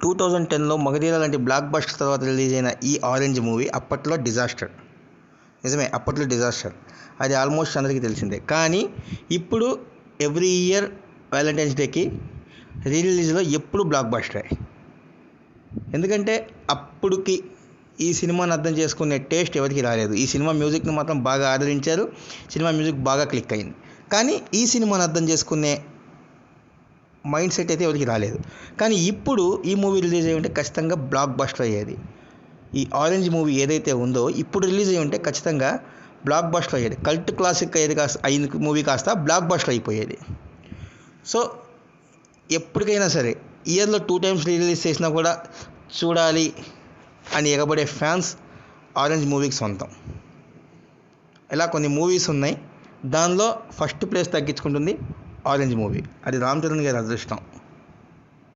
2010లో 'మగధీర' లాంటి block buster తర్వాత release అయిన ఈ ఆరెంజ్ మూవీ అప్పట్లో డిజాస్టర్. నిజమే, అప్పట్లో డిజాస్టర్. అది ఆల్మోస్ట్ అందరికీ తెలిసిందే. కానీ ఇప్పుడు ఎవ్రీ ఇయర్ వ్యాలంటైన్స్ డేకి రీ రిలీజ్లో ఎప్పుడు బ్లాక్ బస్టరే. ఎందుకంటే అప్పుడుకి ఈ సినిమాని అర్థం చేసుకునే టేస్ట్ ఎవరికి రాలేదు. ఈ సినిమా మ్యూజిక్ని మాత్రం బాగా ఆదరించారు. సినిమా మ్యూజిక్ బాగా క్లిక్ అయింది. కానీ ఈ సినిమాని అర్థం చేసుకునే మైండ్ సెట్ అయితే ఎవరికి రాలేదు. కానీ ఇప్పుడు ఈ మూవీ రిలీజ్ అయ్యి ఉంటే ఖచ్చితంగా బ్లాక్ బస్టర్ అయ్యేది. ఈ ఆరెంజ్ మూవీ ఏదైతే ఉందో ఇప్పుడు రిలీజ్ అయ్యి ఉంటే ఖచ్చితంగా బ్లాక్ బస్టర్ అయ్యేది. కల్ట్ క్లాసిక్ అయ్యేది అయిన మూవీ కాస్త బ్లాక్ బస్టర్ అయిపోయేది. సో ఎప్పటికైనా సరే ఇయర్లో 2 times రిలీజ్ చేసినా కూడా చూడాలి అని ఎగబడే ఫ్యాన్స్ ఆరెంజ్ మూవీకి సొంతం. ఇలా కొన్ని మూవీస్ ఉన్నాయి, దానిలో ఫస్ట్ ప్లేస్ తగ్గించుకుంటుంది ఆరెంజ్ మూవీ. అది రామ్ చరణ్ గారి అదృష్టం.